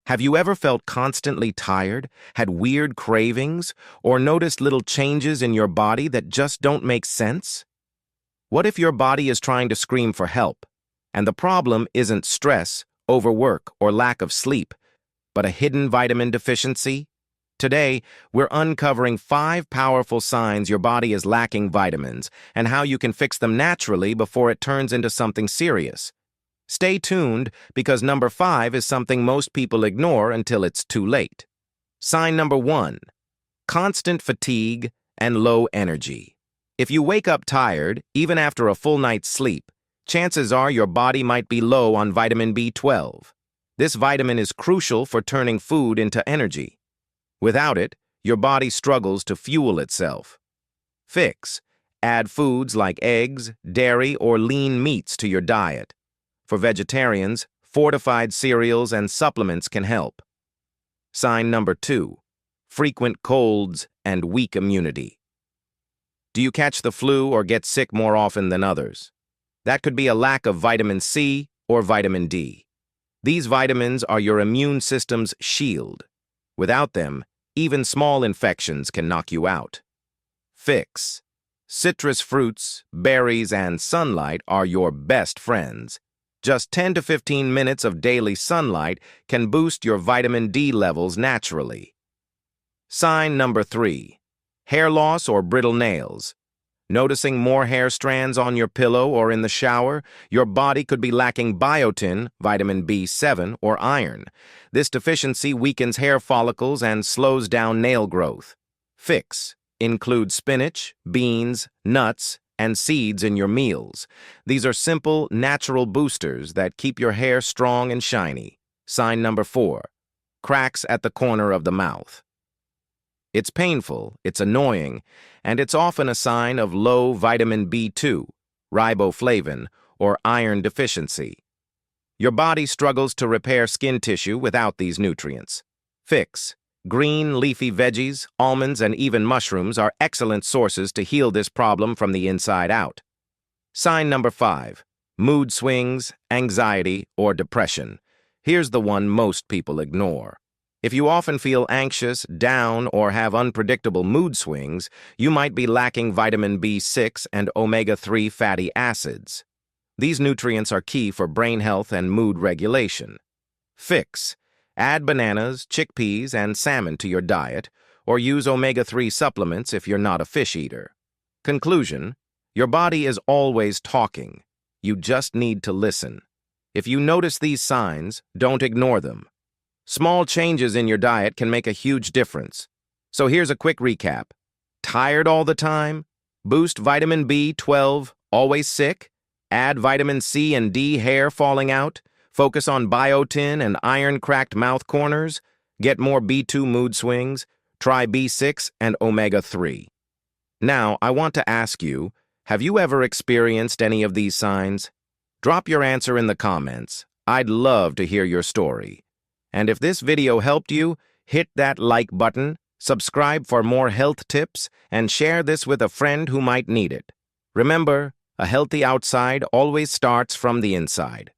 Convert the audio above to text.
Have you ever felt constantly tired, had weird cravings, or noticed little changes in your body that just don't make sense? What if your body is trying to scream for help, and the problem isn't stress, overwork, or lack of sleep, but a hidden vitamin deficiency? Today, we're uncovering 5 powerful signs your body is lacking vitamins and how you can fix them naturally before it turns into something serious. Stay tuned because number 5 is something most people ignore until it's too late. Sign number 1, constant fatigue and low energy. If you wake up tired, even after a full night's sleep, chances are your body might be low on vitamin B12. This vitamin is crucial for turning food into energy. Without it, your body struggles to fuel itself. Fix: add foods like eggs, dairy, or lean meats to your diet. For vegetarians, fortified cereals and supplements can help. Sign number 2, frequent colds and weak immunity. Do you catch the flu or get sick more often than others? That could be a lack of vitamin C or vitamin D. These vitamins are your immune system's shield. Without them, even small infections can knock you out. Fix: citrus fruits, berries, and sunlight are your best friends. Just 10 to 15 minutes of daily sunlight can boost your vitamin D levels naturally. Sign number 3, hair loss or brittle nails. Noticing more hair strands on your pillow or in the shower, your body could be lacking biotin, vitamin B7, or iron. This deficiency weakens hair follicles and slows down nail growth. Fix: include spinach, beans, nuts, and seeds in your meals. These are simple, natural boosters that keep your hair strong and shiny. Sign number 4, cracks at the corner of the mouth. It's painful, it's annoying, and it's often a sign of low vitamin B2, riboflavin, or iron deficiency. Your body struggles to repair skin tissue without these nutrients. Fix: green leafy veggies, almonds, and even mushrooms are excellent sources to heal this problem from the inside out. Sign number 5, mood swings, anxiety, or depression. Here's the one most people ignore. If you often feel anxious, down, or have unpredictable mood swings, you might be lacking vitamin B6 and omega-3 fatty acids. These nutrients are key for brain health and mood regulation. Fix: add bananas, chickpeas, and salmon to your diet, or use omega-3 supplements if you're not a fish eater. Conclusion: your body is always talking. You just need to listen. If you notice these signs, don't ignore them. Small changes in your diet can make a huge difference. So here's a quick recap. Tired all the time? Boost vitamin B12, always sick? Add vitamin C and D, hair falling out? Focus on biotin and iron-cracked mouth corners? Get more B2 mood swings? Try B6 and omega-3. Now, I want to ask you, have you ever experienced any of these signs? Drop your answer in the comments. I'd love to hear your story. And if this video helped you, hit that like button, subscribe for more health tips, and share this with a friend who might need it. Remember, a healthy outside always starts from the inside.